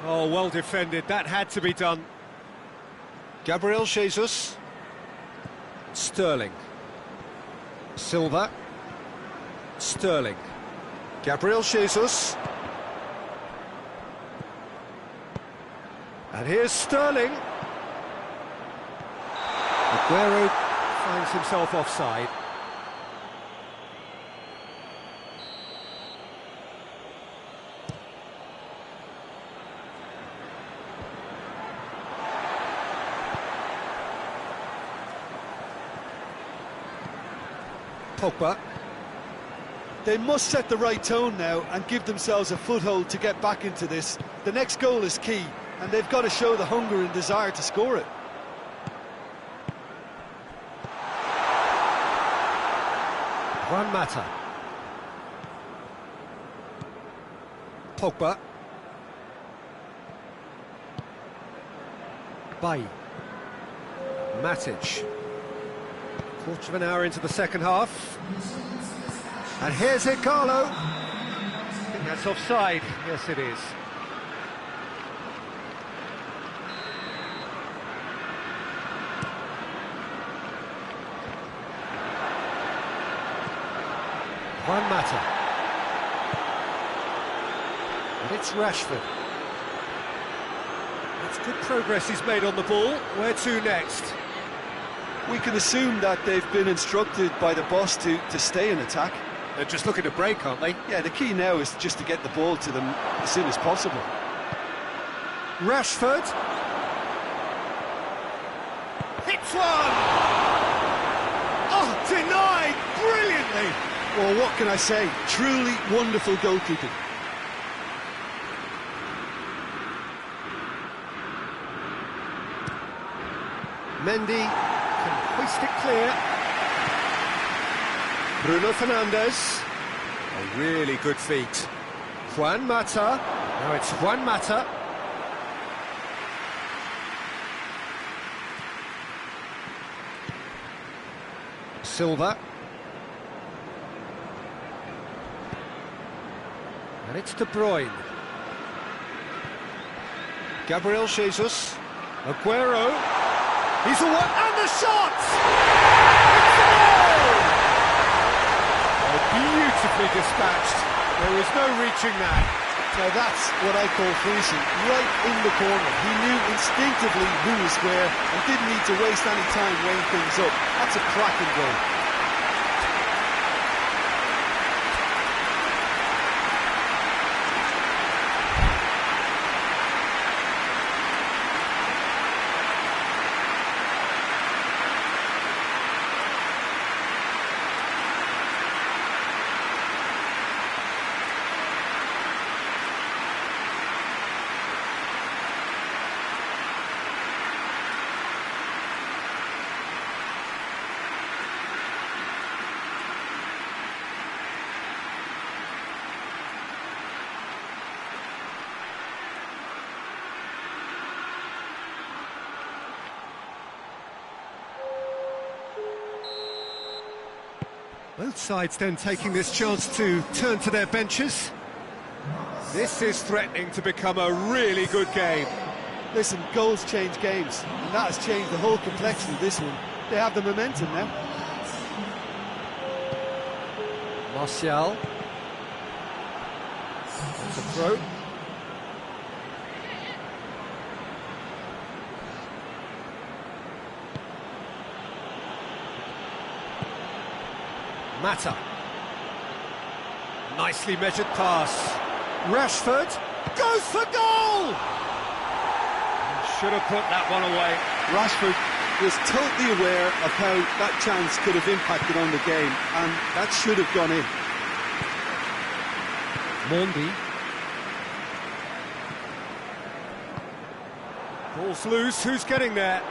Oh, well defended. That had to be done. Gabriel Jesus. Sterling. Silva. Sterling. Gabriel Jesus. And here's Sterling. Aguero finds himself offside. Pogba. They must set the right tone now and give themselves a foothold to get back into this. The next goal is key, and they've got to show the hunger and desire to score it. Juan Mata. Pogba. Bailly. Matic. Quarter of an hour into the second half. And here's Igalo. I think that's offside. Yes, it is. Juan Mata. And it's Rashford. That's good progress he's made on the ball. Where to next? We can assume that they've been instructed by the boss to stay in attack. They're just looking to break, aren't they? Yeah, the key now is just to get the ball to them as soon as possible. Rashford. Hits one! Oh, denied brilliantly! Well, what can I say? Truly wonderful goalkeeping. Mendy can hoist it clear. Bruno Fernandes. A really good feat. Juan Mata. Now it's Juan Mata. Silva. And it's De Bruyne. Gabriel Jesus. Aguero. He's away, and the shot! It's a goal! Oh, beautifully dispatched. There was no reaching that. Now that's what I call finishing, right in the corner. He knew instinctively who was where and didn't need to waste any time weighing things up. That's a cracking goal. Both sides then taking this chance to turn to their benches. This is threatening to become a really good game. Listen, goals change games, and that has changed the whole complexion of this one. They have the momentum now. Martial. There's a throw. Mata. Nicely measured pass. Rashford goes for goal! Should have put that one away. Rashford was totally aware of how that chance could have impacted on the game, and that should have gone in. Mondi. Ball's loose, who's getting there?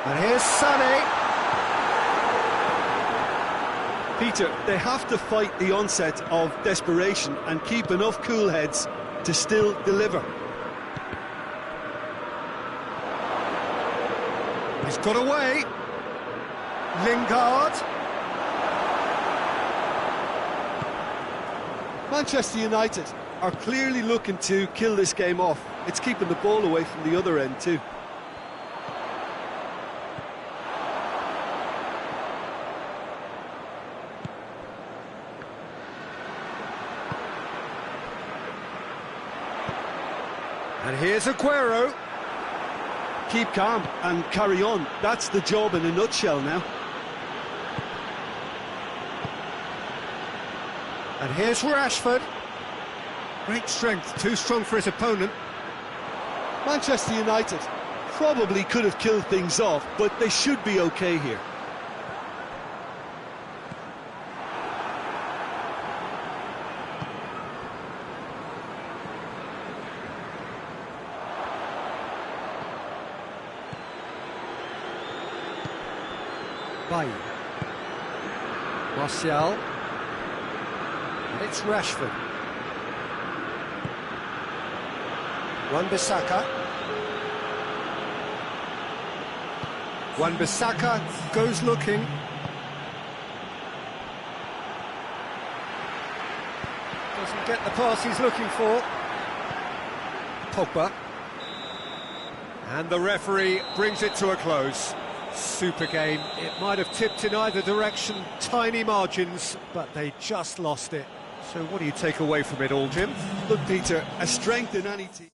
And here's Sané. Peter, they have to fight the onset of desperation and keep enough cool heads to still deliver. He's got away. Lingard. Manchester United are clearly looking to kill this game off. It's keeping the ball away from the other end too. And here's Aguero. Keep calm and carry on. That's the job in a nutshell now. And here's Rashford. Great strength, too strong for his opponent. Manchester United probably could have killed things off, but they should be okay here. Bailly. Martial. And it's Rashford. Wan-Bissaka. Wan-Bissaka goes looking. Doesn't get the pass he's looking for. Pogba. And the referee brings it to a close. Super game. It might have tipped in either direction, tiny margins, but they just lost it. So what do you take away from it all, Jim? Look, Peter, a strength in any team.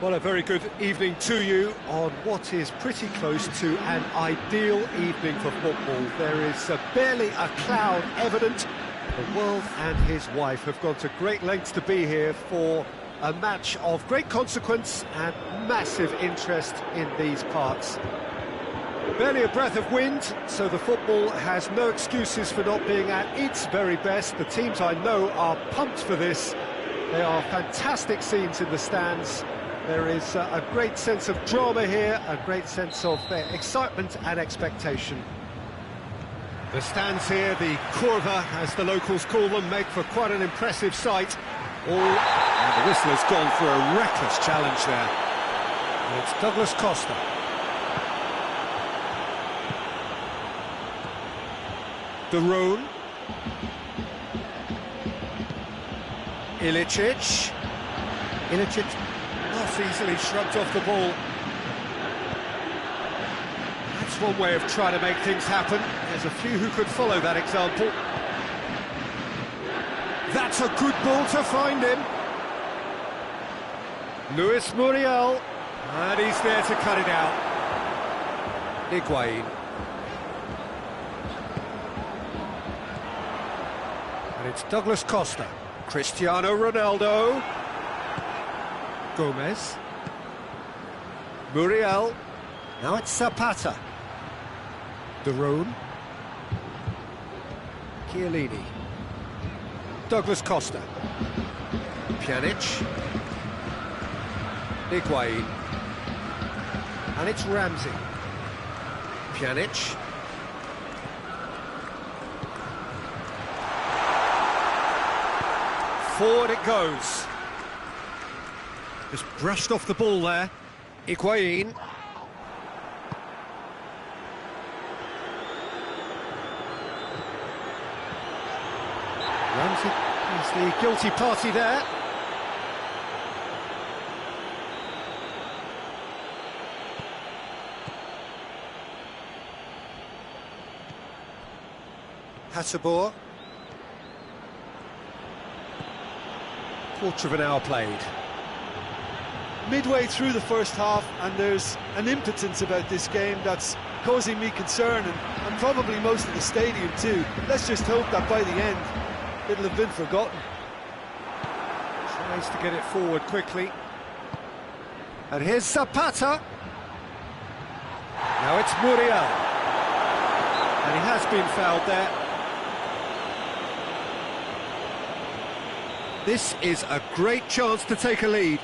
Well, a very good evening to you on what is pretty close to an ideal evening for football. There is barely a cloud evident. The world and his wife have gone to great lengths to be here for a match of great consequence and massive interest in these parts. Barely a breath of wind, so the football has no excuses for not being at its very best. The teams I know are pumped for this. They are fantastic scenes in the stands. There is a great sense of drama here, a great sense of excitement and expectation. The stands here, the curva, as the locals call them, make for quite an impressive sight. And the whistle has gone for a reckless challenge there. And it's Douglas Costa. De Roon. Ilicic. Not easily shrugged off the ball. That's one way of trying to make things happen. There's a few who could follow that example. That's a good ball to find him. Luis Muriel. And he's there to cut it out. Higuain. And it's Douglas Costa. Cristiano Ronaldo. Gomez. Muriel. Now it's Zapata. De Roon. Chiellini. Douglas Costa. Pjanic. Higuain. And it's Ramsey. Pjanic. Forward it goes. Just brushed off the ball there. Higuain. Ramsey is the guilty party there. Hasselbohr. Quarter of an hour played. Midway through the first half, and there's an impotence about this game that's causing me concern, and probably most of the stadium too. Let's just hope that by the end it'll have been forgotten. Tries to get it forward quickly. And here's Zapata. Now it's Muriel. And he has been fouled there. This is a great chance to take a lead.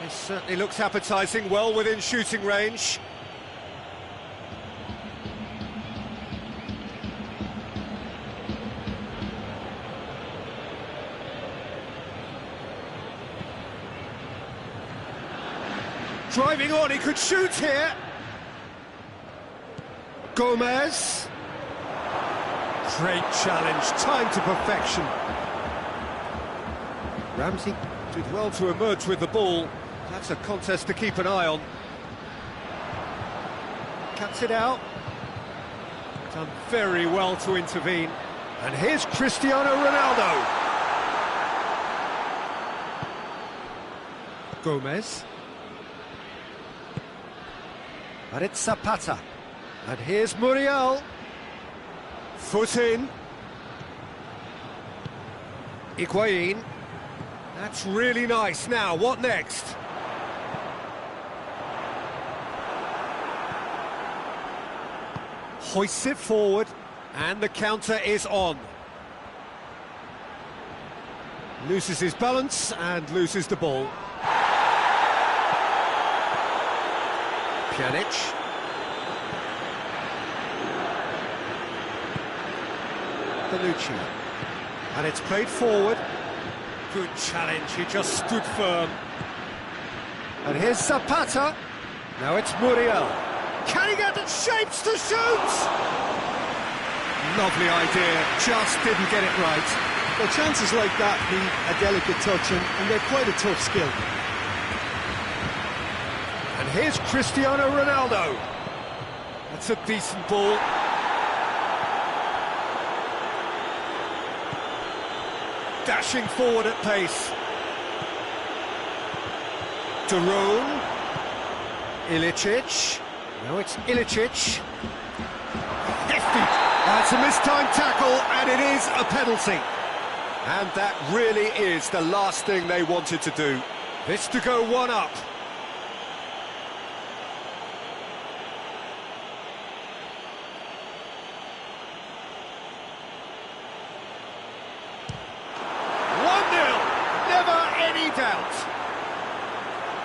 This certainly looks appetising, well within shooting range. Driving on, he could shoot here. Gomez. Great challenge, timed to perfection. Ramsey did well to emerge with the ball. That's a contest to keep an eye on. Cuts it out. Done very well to intervene. And here's Cristiano Ronaldo. Gomez. And it's Zapata. And here's Muriel. Foot in. Higuain. That's really nice. Now, what next? Hoists it forward, and the counter is on. Loses his balance and loses the ball. Pjanic. Bonucci. And it's played forward. Good challenge, he just stood firm. And here's Zapata. Now it's Muriel. Can he get the shapes to shoot? Lovely idea, just didn't get it right. Well, chances like that need a delicate touch, and they're quite a tough skill. And here's Cristiano Ronaldo. That's a decent ball. Dashing forward at pace. Darun. Ilicic. Now it's Ilicic. Hefty. That's a mistimed tackle, and it is a penalty. And that really is the last thing they wanted to do. This to go one up.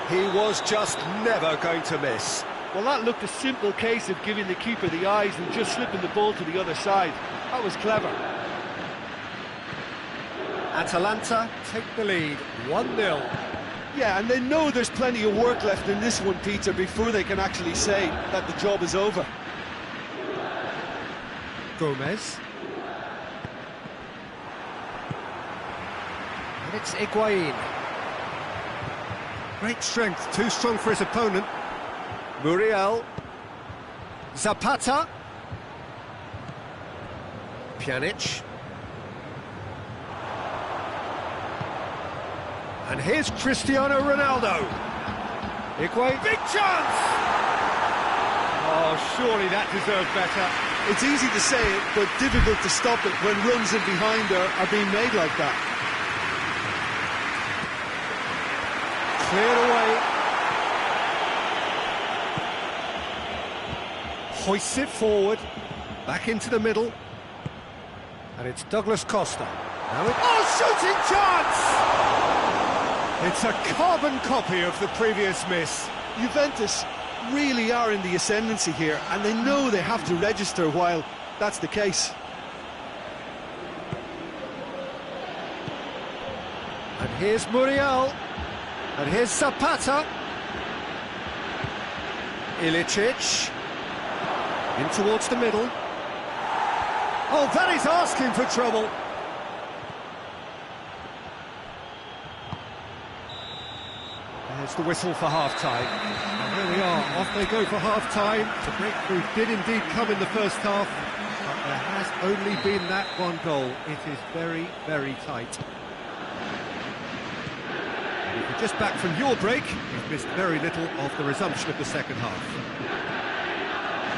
He was just never going to miss. Well, that looked a simple case of giving the keeper the eyes and just slipping the ball to the other side. That was clever. Atalanta take the lead, 1-0. Yeah, and they know there's plenty of work left in this one, Peter, before they can actually say that the job is over. Gomez. And it's Higuain. Great strength, too strong for his opponent. Muriel. Zapata. Pjanic. And here's Cristiano Ronaldo. Higuain, big chance! Oh, surely that deserved better. It's easy to say it, but difficult to stop it when runs in behind are being made like that. Cleared away. Hoists it forward. Back into the middle. And it's Douglas Costa. Now shooting chance! It's a carbon copy of the previous miss. Juventus really are in the ascendancy here, and they know they have to register while that's the case. And here's Muriel. And here's Zapata. Ilicic. In towards the middle. Oh, that is asking for trouble. There's the whistle for half-time. And here we are, off they go for half-time. The breakthrough did indeed come in the first half, but there has only been that one goal. It is very, very tight. Just back from your break, you've missed very little of the resumption of the second half.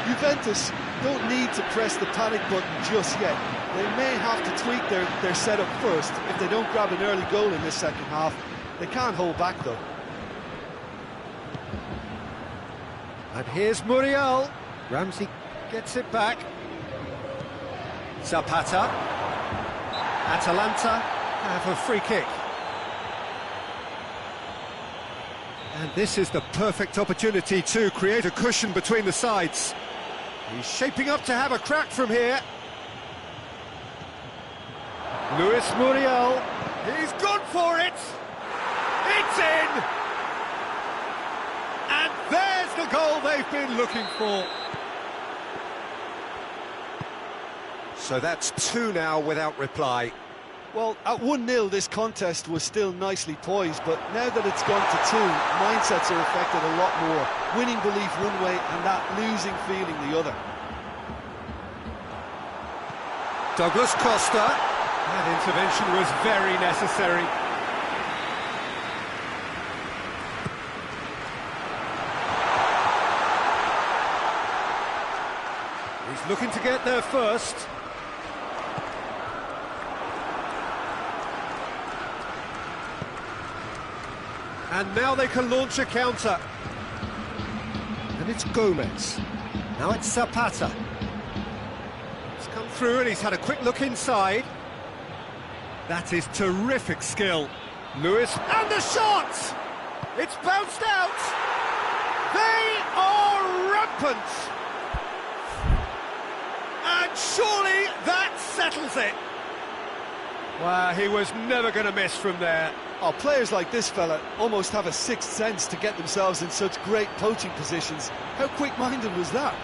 Juventus don't need to press the panic button just yet. They may have to tweak their setup first if they don't grab an early goal in this second half. They can't hold back though. And here's Muriel. Ramsey gets it back. Zapata. Atalanta have a free kick. And this is the perfect opportunity to create a cushion between the sides. He's shaping up to have a crack from here. Luis Muriel. He's gone for it. It's in. And there's the goal they've been looking for. So that's 2 now without reply. Well, at 1-0 this contest was still nicely poised, but now that it's gone to 2, mindsets are affected a lot more. Winning belief one way and that losing feeling the other. Douglas Costa. That intervention was very necessary. He's looking to get there first. And now they can launch a counter. And it's Gomez. Now it's Zapata. He's come through and he's had a quick look inside. That is terrific skill. Lewis, and the shot! It's bounced out! They are rampant! And surely that settles it! Wow, he was never going to miss from there. Oh, players like this fella almost have a sixth sense to get themselves in such great poaching positions. How quick-minded was that?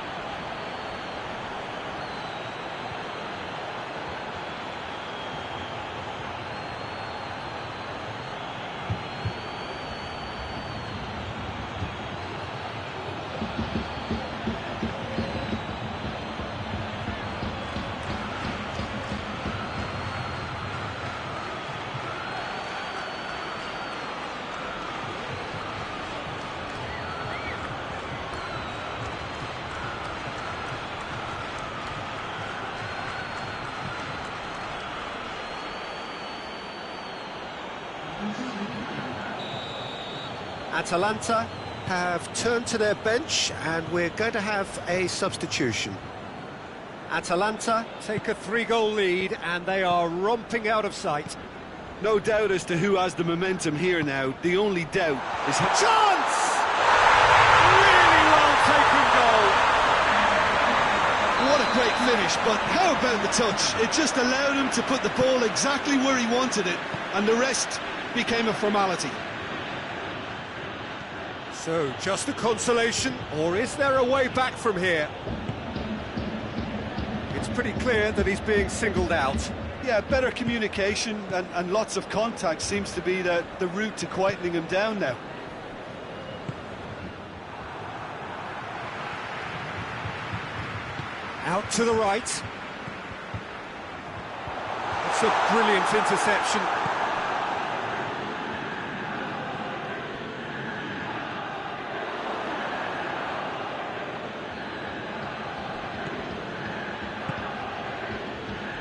Atalanta have turned to their bench and we're going to have a substitution. Atalanta take a 3-goal lead and they are romping out of sight. No doubt as to who has the momentum here now. The only doubt is... Chance! Really well taken goal. What a great finish, but how about the touch? It just allowed him to put the ball exactly where he wanted it, and the rest became a formality. So, just a consolation, or is there a way back from here? It's pretty clear that he's being singled out. Yeah, better communication and lots of contact seems to be the route to quietening him down now. Out to the right. It's a brilliant interception.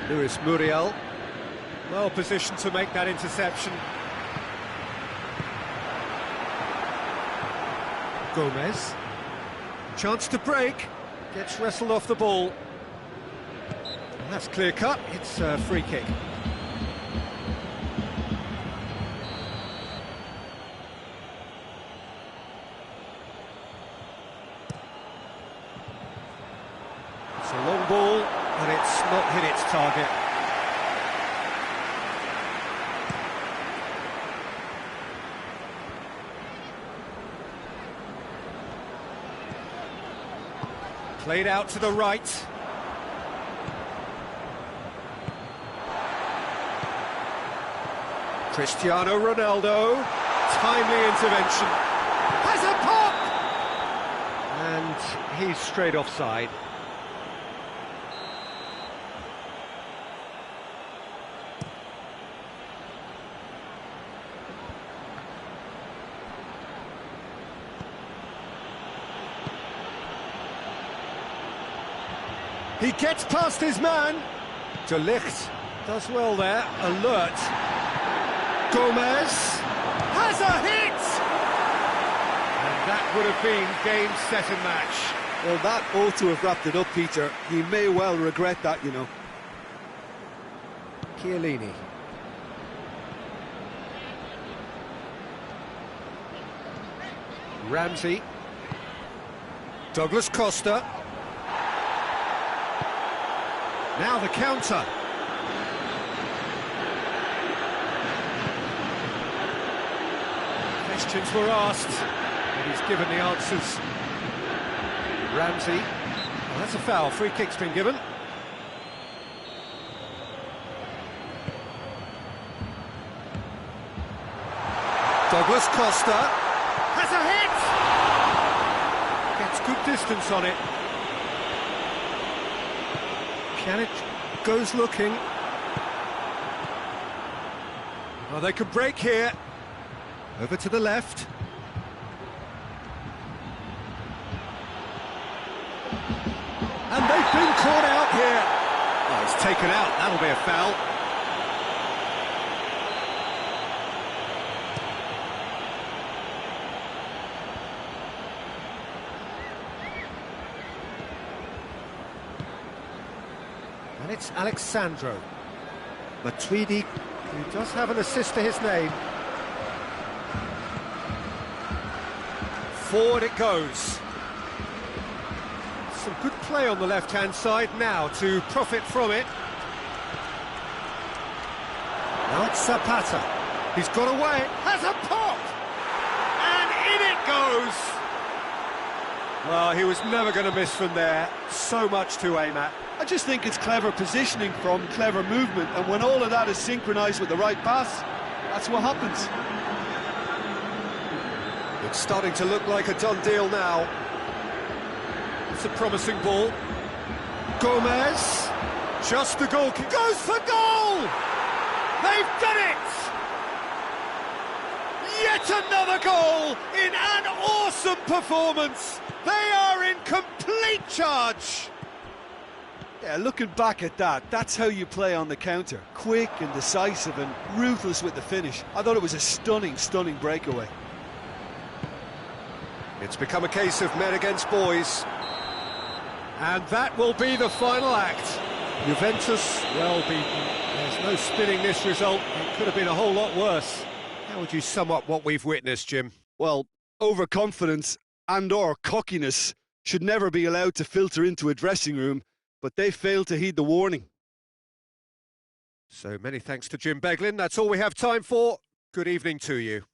Luis Muriel, well positioned to make that interception. Gomez, chance to break, gets wrestled off the ball. And that's clear cut, it's a free kick. It's a long ball, but it's not hit its target. Played out to the right. Cristiano Ronaldo, timely intervention. Has a pop! And he's straight offside. He gets past his man. De Ligt does well there, alert. Gomez has a hit! And that would have been game, set and match. Well, that ought to have wrapped it up, Peter. He may well regret that, you know. Chiellini. Ramsey. Douglas Costa. Now the counter. Questions were asked, but he's given the answers. Ramsey. Well, that's a foul. Free kick's been given. Douglas Costa has a hit! Gets good distance on it. Pjanic goes looking. Oh, they could break here. Over to the left. And they've been caught out here. Oh, he's taken out. That'll be a foul. And it's Alexandro Matuidi, who does have an assist to his name. Forward it goes. Some good play on the left-hand side now to profit from it. Now it's Zapata. He's got away, has a pop! And in it goes! Well, he was never going to miss from there. So much to aim at. I just think it's clever positioning from clever movement, and when all of that is synchronised with the right pass, that's what happens. It's starting to look like a done deal now. It's a promising ball. Gomez, just the goal, goes for goal! They've done it! Yet another goal in an awesome performance! They are in complete charge! Yeah, looking back at that, that's how you play on the counter. Quick and decisive and ruthless with the finish. I thought it was a stunning, stunning breakaway. It's become a case of men against boys. And that will be the final act. Juventus, well beaten. There's no spinning this result. It could have been a whole lot worse. How would you sum up what we've witnessed, Jim? Well, overconfidence and/or cockiness should never be allowed to filter into a dressing room, but they failed to heed the warning. So many thanks to Jim Beglin. That's all we have time for. Good evening to you.